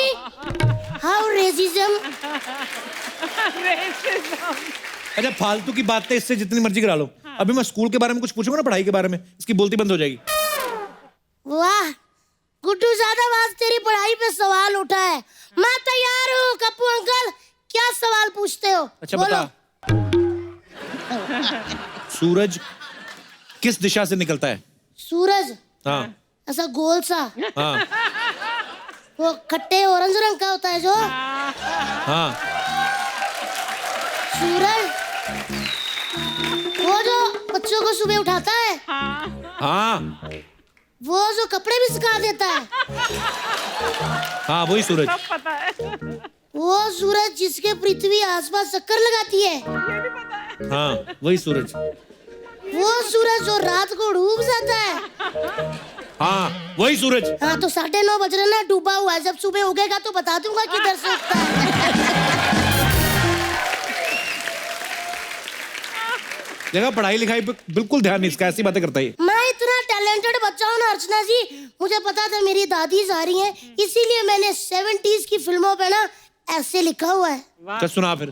How racism. अच्छा फालतू की बातें इससे जितनी मर्जी करा लो। अभी मैं स्कूल के बारे में कुछ पूछूंगा ना, पढ़ाई के बारे में, इसकी बोलती बंद हो जाएगी। वाह गुड्डू, ज्यादा बात तेरी पढ़ाई पे सवाल उठा है। मैं तैयार हूँ कप्पू अंकल, क्या सवाल पूछते हो? अच्छा बता, सूरज किस दिशा से निकलता है? सूरज? हाँ। ऐसा गोल सा? हाँ। वो खट्टे ऑरेंज रंग का होता है जो? हाँ। सूरज वो जो बच्चों को सुबह उठाता है? हाँ। वो जो कपड़े भी सुखा देता है? हाँ वही सूरज। वो सूरज जिसके पृथ्वी आसपास चक्कर लगाती है? हाँ वही सूरज। वो सूरज जो रात को डूब जाता है? हाँ वही सूरज। हाँ तो 9:30 बज रहे ना, डूबा हुआ है। जब सुबह उगेगा तो बता दूंगा किधर से उगता है। देखा पढ़ाई लिखाई पे बिल्कुल ध्यान नहीं इसका, ऐसी बातें करता है। मैं इतना टैलेंटेड बच्चा हूँ ना अर्चना जी, मुझे पता था मेरी दादी जा रही हैं, इसीलिए मैंने 70s की फिल्मों पे ना ऐसे लिखा हुआ है। चल सुना फिर।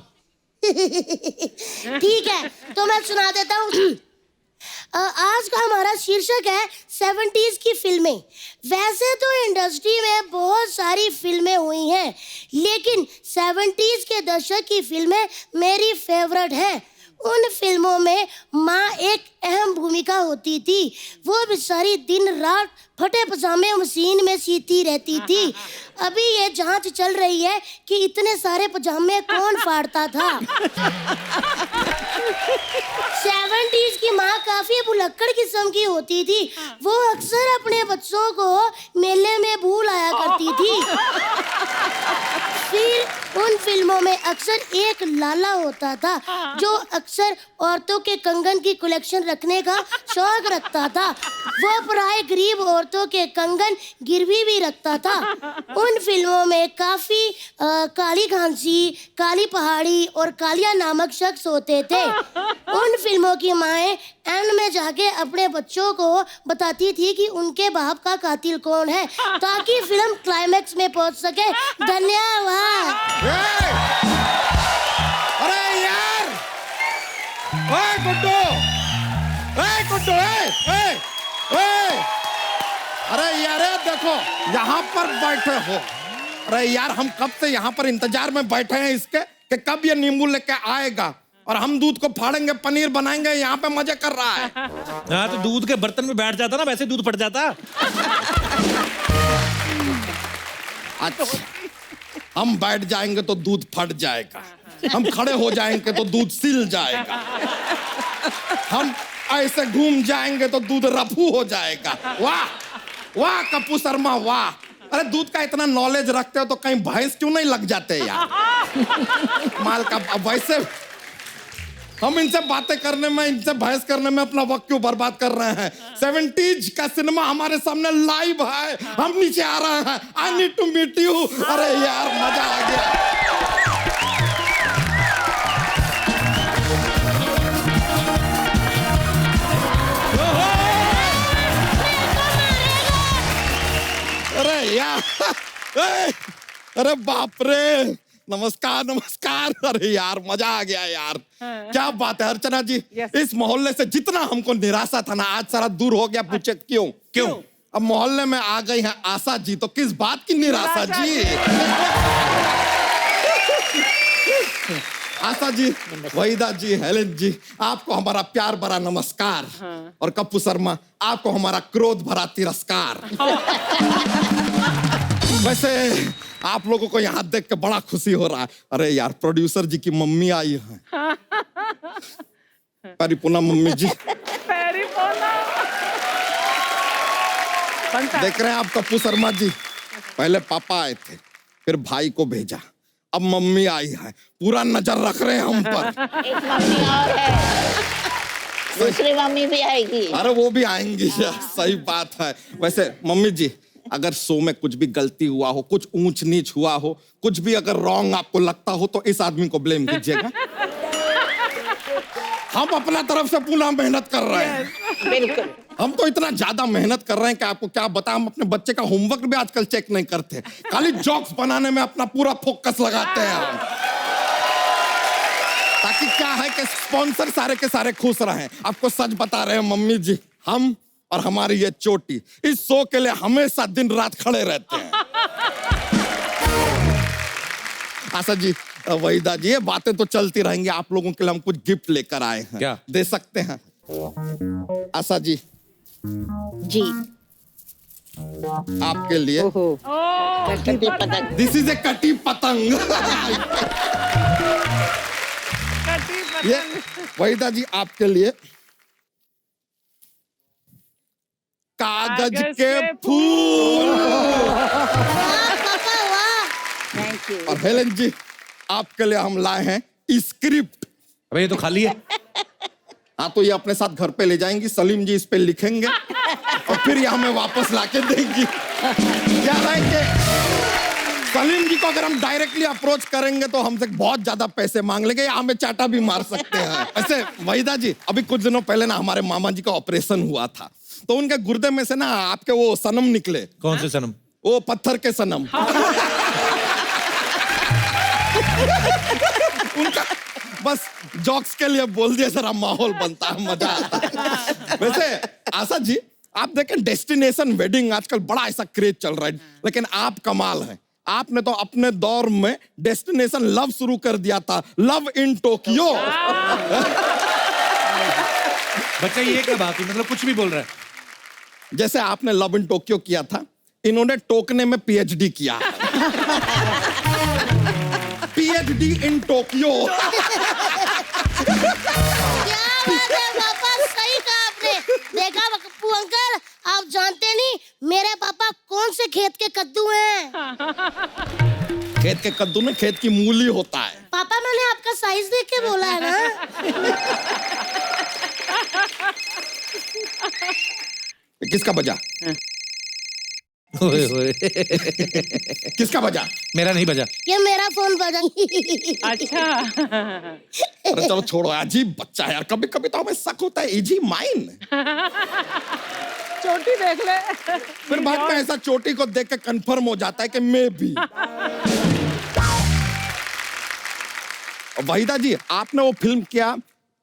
ठीक है तो मैं सुना देता हूँ। आज का हमारा शीर्षक है 70s की फिल्में। वैसे तो इंडस्ट्री में बहुत सारी फिल्में हुई हैं, लेकिन 70s के दशक की फिल्में मेरी फेवरेट हैं। उन फिल्मों में माँ एक अहम भूमिका होती थी। वो बेचारी दिन रात फटे पजामे मशीन में सीती रहती थी। अभी ये जांच चल रही है कि इतने सारे पजामे कौन फाड़ता था। 70s की माँ काफी भुलक्कड़ किस्म की होती थी। वो अक्सर अपने बच्चों को मेले में भूल आया करती थी। फिर उन फिल्मों में अक्सर एक लाला होता था जो अक्सर औरतों के कंगन की कलेक्शन रखने का शौक रखता था। वो प्राय गरीब औरतों के कंगन गिरवी भी रखता था। उन फिल्मों में काफी काली घांसी, काली पहाड़ी और कालिया नामक शख्स होते थे। उन फिल्मों की माएं एंड में जाके अपने बच्चों को बताती थी कि उनके बाप का कातिल कौन है, ताकि फिल्म क्लाइमैक्स में पहुंच सके। धन्यवाद। अरे यार, ओए गुड्डू, अरे यार देखो यहाँ पर बैठे हो। अरे यार हम कब से यहाँ पर इंतजार में बैठे हैं इसके कि कब ये नींबू लेके आएगा और हम दूध को फाड़ेंगे, पनीर बनाएंगे। यहाँ पे मजे कर रहा है। हाँ तो दूध के बर्तन में बैठ जाता ना, वैसे दूध फट जाता। अच्छा, हम बैठ जाएंगे तो दूध फट जाएगा, हम खड़े हो जाएंगे तो दूध सिल जाएगा, हम ऐसे घूम जाएंगे तो दूध रफू हो जाएगा। वाह वाह कप्पू शर्मा वाह। अरे दूध का इतना नॉलेज रखते हो तो कहीं भैंस क्यों नहीं लग जाते यार। माल का वैसे हम इनसे बातें करने में, इनसे बहस करने में अपना वक्त क्यों बर्बाद कर रहे हैं। 70s का सिनेमा हमारे सामने लाइव है, हम नीचे आ रहे हैं। I need to meet you. अरे यार मजा आ गया। अरे यार, अरे बाप रे, नमस्कार नमस्कार। अरे यार मजा आ गया यार। क्या बात है अर्चना जी। इस मोहल्ले से जितना हमको निराशा था ना, आज सारा दूर हो गया। पूछे क्यों? अब मोहल्ले में आ गई है आशा जी, तो किस बात की निराशा जी? आशा जी, वहीदा जी, हेलेन जी, आपको हमारा प्यार भरा नमस्कार। और कप्पू शर्मा, आपको हमारा क्रोध भरा तिरस्कार। वैसे आप लोगों को यहाँ देख के बड़ा खुशी हो रहा है। अरे यार प्रोड्यूसर जी की मम्मी आई है। परिपूर्णा मम्मी जी, देख रहे हैं आप कप्पू शर्मा जी, पहले पापा आए थे, फिर भाई को भेजा, अब मम्मी आई है। पूरा नजर रख रहे हैं हम पर। एक मम्मी और है, दूसरी मम्मी भी आएगी। अरे वो भी आएंगी। सही बात है। वैसे मम्मी जी, अगर शो में कुछ भी गलती हुआ हो, कुछ ऊंच नीच हुआ हो, कुछ भी अगर रॉन्ग आपको लगता हो तो इस आदमी को ब्लेम कीजिएगा। हम अपना तरफ से पूरा मेहनत कर रहे हैं। बिल्कुल। हम तो इतना ज्यादा मेहनत कर रहे हैं कि आपको क्या बताएं, हम अपने बच्चे का होमवर्क भी आजकल चेक नहीं करते, खाली जोक्स बनाने में अपना पूरा फोकस लगाते हैं हम। ताकि क्या है कि स्पॉन्सर सारे के सारे खुश रहें। आपको सच बता रहे हैं मम्मी जी, हम और हमारी ये चोटी इस शो के लिए हमेशा दिन रात खड़े रहते हैं। आशा जी, वहीदा जी, ये बातें तो चलती रहेंगी। आप लोगों के लिए हम कुछ गिफ्ट लेकर आए हैं। क्या दे सकते हैं? आशा जी जी आपके लिए कटी पतंग। दिस इज ए कटी पतंग। ये वहीदा जी आपके लिए कागज के फूल। Thank you. और हेलेन जी, आपके लिए हम लाए हैं स्क्रिप्ट। अबे ये तो खाली है। हाँ तो ये अपने साथ घर पे ले जाएंगी, सलीम जी इस पे लिखेंगे और फिर ये हमें वापस लाके देंगी। क्या है कि सलीम जी को अगर हम डायरेक्टली अप्रोच करेंगे तो हमसे बहुत ज्यादा पैसे मांग लेंगे या हमें चाटा भी मार सकते हैं। ऐसे वहीदा जी, अभी कुछ दिनों पहले ना हमारे मामा जी का ऑपरेशन हुआ था, तो उनके गुर्दे में से ना आपके वो सनम निकले। कौन से सनम? वो पत्थर के सनम। उनका बस जोक्स के लिए बोल दिया, जरा माहौल बनता है, मजा आता है। वैसे आशा जी, आप देखें डेस्टिनेशन वेडिंग आजकल बड़ा ऐसा क्रेज चल रहा है, लेकिन आप कमाल है, आपने तो अपने दौर में डेस्टिनेशन लव शुरू कर दिया था, लव इन टोक्यो। बच्चा ये क्या बात हुई, मतलब कुछ भी बोल रहा है। जैसे आपने लव इन टोक्यो किया था, इन्होंने टोकने में पीएचडी किया। PhD in Tokyo. क्या बात है पापा, सही कहा आपने। देखा पप्पू अंकल, आप जानते नहीं मेरे पापा कौन से खेत के कद्दू हैं। खेत के कद्दू में खेत की मूली होता है। पापा मैंने आपका साइज देख के बोला है ना। किसका बजा? ओए ओए। किसका बजा? मेरा नहीं बजा। ये मेरा फोन बजा। अच्छा। अरे चलो छोड़ो, अजीब बच्चा है यार। कभी कभी तो हमें शक होता है, इजी माइन। चोटी देख ले। फिर बाद में ऐसा चोटी को देख के कंफर्म हो जाता है कि मैं भी। वहीदा जी, आपने वो फिल्म किया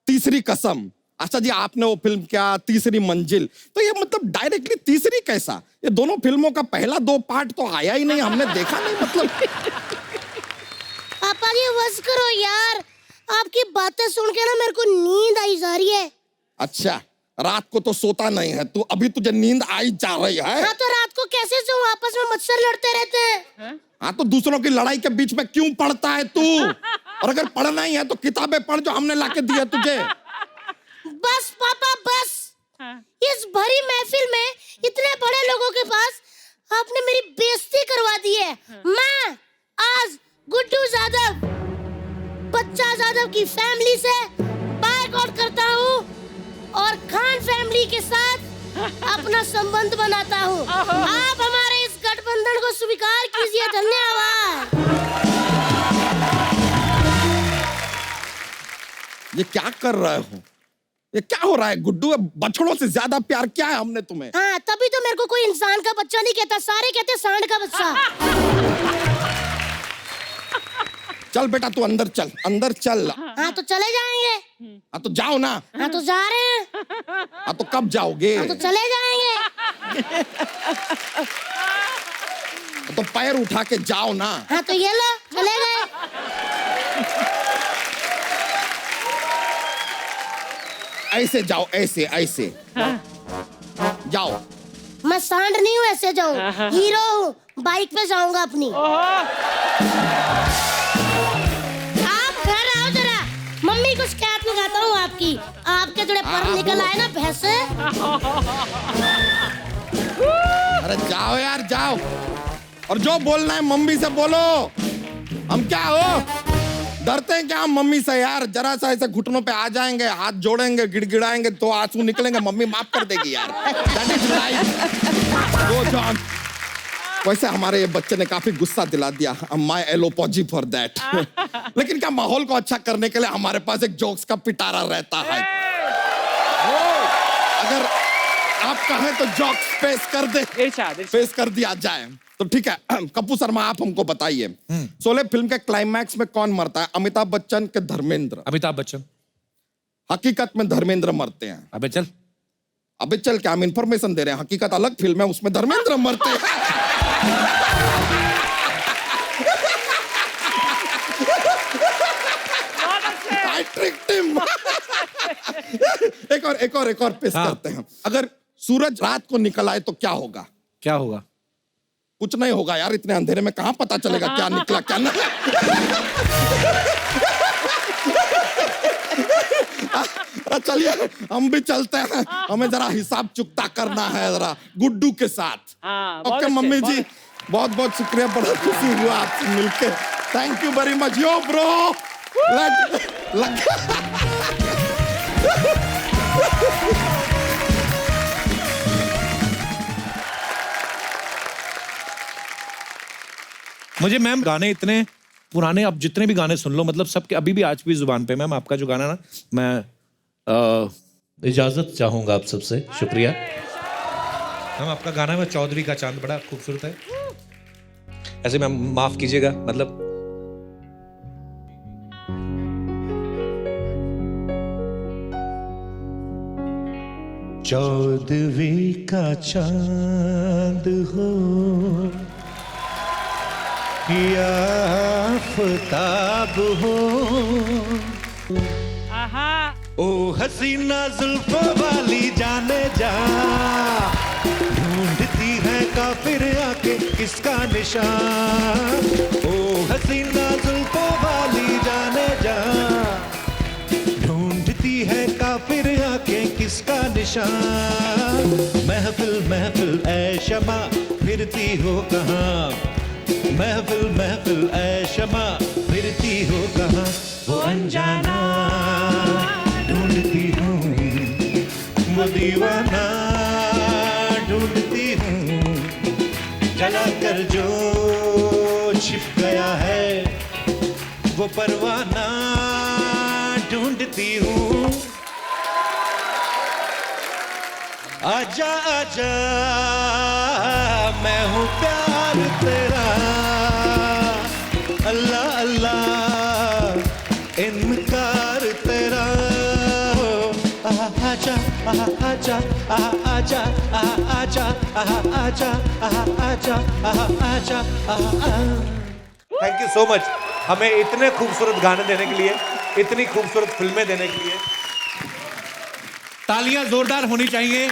तीसरी कसम। अच्छा जी, आपने वो फिल्म किया तीसरी मंजिल। तो ये मतलब डायरेक्टली तीसरी कैसा? ये दोनों फिल्मों का पहला 2 पार्ट तो आया ही नहीं, हमने देखा नहीं मतलब। पापा जी बस करो यार, आपकी बातें सुन के ना मेरे को नींद आई जा रही है। अच्छा, रात को तो सोता नहीं है तू, अभी तुझे नींद आई जा रही है? हाँ तो रात को कैसे सोऊं, आपस में मच्छर लड़ते रहते हैं। हाँ तो दूसरों की लड़ाई के बीच में क्यों पढ़ता है तू? और अगर पढ़ना ही है तो किताबें पढ़ जो हमने लाके दी है तुझे। बस पापा बस। इस भरी महफिल में इतने बड़े लोगों के पास आपने मेरी बेइज्जती करवा दी है। मैं आज गुड्डू यादव, बच्चा यादव की फैमिली से बायकॉट करता हूँ और खान फैमिली के साथ अपना संबंध बनाता हूँ। आप हमारे इस गठबंधन को स्वीकार कीजिए। धन्यवाद। ये क्या कर रहे हो? ये क्या हो रहा है गुड्डू? बछड़ों से ज्यादा प्यार क्या है हमने तुम्हें? हाँ तभी तो मेरे को कोई इंसान का बच्चा नहीं कहता, सारे कहते सांड का बच्चा। चल बेटा तू अंदर चल, अंदर चल। हाँ तो चले जाएंगे। हाँ तो जाओ ना। हाँ तो जा रहे हैं। हाँ तो कब जाओगे? हाँ तो चले जाएंगे। तो पैर उठा के जाओ ना। हाँ तो ये लो चले गए। ऐसे जाओ, ऐसे ऐसे जाओ। मैं सांड नहीं हूँ, ऐसे जाऊँ। हीरो हूँ, बाइक पे जाऊंगा अपनी। आप घर आओ जरा, मम्मी कुछ कैप लगाता हूँ आपकी। आपके थोड़े पर निकल आए ना भैंसे। अरे जाओ यार जाओ, और जो बोलना है मम्मी से बोलो। हम क्या हो, डरते हैं क्या हम मम्मी से यार? जरा सा ऐसे घुटनों पे आ जाएंगे, हाथ जोड़ेंगे, गिड़गिड़ाएंगे तो आंसू निकलेंगे, मम्मी माफ कर देगी यार। That is life. Go John. वैसे हमारे ये बच्चे ने काफी गुस्सा दिला दिया, माय एलोपॉजी फॉर दैट। लेकिन क्या माहौल को अच्छा करने के लिए हमारे पास एक जोक्स का पिटारा रहता है। अगर आप कहें तो जोक्स पेश कर दे, पेश कर दिया जाए तो ठीक है। कपूर शर्मा आप हमको बताइए, शोले फिल्म के क्लाइमैक्स में कौन मरता है? अमिताभ बच्चन के धर्मेंद्र? अमिताभ बच्चन। हकीकत में धर्मेंद्र मरते हैं। अबे चल, अबे चल क्या हम इंफॉर्मेशन दे रहे हैं? हकीकत अलग फिल्म है, उसमें धर्मेंद्र मरते हैं। I tricked him. एक और पेश करते हैं। अगर सूरज रात को निकल आए तो क्या होगा? क्या होगा? कुछ नहीं होगा यार, इतने अंधेरे में कहां पता चलेगा क्या निकला क्या नहीं। चलिए हम भी चलते हैं, हमें जरा हिसाब चुकता करना है जरा गुड्डू के साथ। ओके मम्मी जी, बहुत बहुत शुक्रिया, बड़ा खुशी हुआ आपसे मिलके। Thank you very much yo bro. मुझे मैम गाने इतने पुराने, अब जितने भी गाने सुन लो, मतलब सबके अभी भी आज भी जुबान पे। मैम आपका जो गाना ना, मैं इजाजत चाहूंगा आप सबसे। शुक्रिया मैम, आपका गाना है चौधरी का चांद, बड़ा खूबसूरत है। ऐसे मैम माफ कीजिएगा, मतलब चौदवी का चांद हो या आफताब हो। आहा ओ हसीना जुल्फों वाली जाने जा, ढूंढती है काफिर आके किसका निशान। ओ हसीना जुल्फों वाली जाने जा, ढूंढती है काफिर आके किसका निशान। महफिल महफिल ऐ शमा फिरती हो कहाँ, महफिल महफिल ऐ शमा फिरती हो कहाँ। वो अनजाना ढूंढती हूँ, वो दीवाना ढूंढती हूँ, जला कर जो छिप गया है वो परवाना ढूंढती हूँ। आजा आजा मैं हूँ प्यार तेरा, अल्लाह अल्लाह इनकार तेरा। आजा आजा आजा आजा आजा आजा आजा। थैंक यू सो मच हमें इतने खूबसूरत गाने देने के लिए, इतनी खूबसूरत फिल्में देने के लिए। तालियां जोरदार होनी चाहिए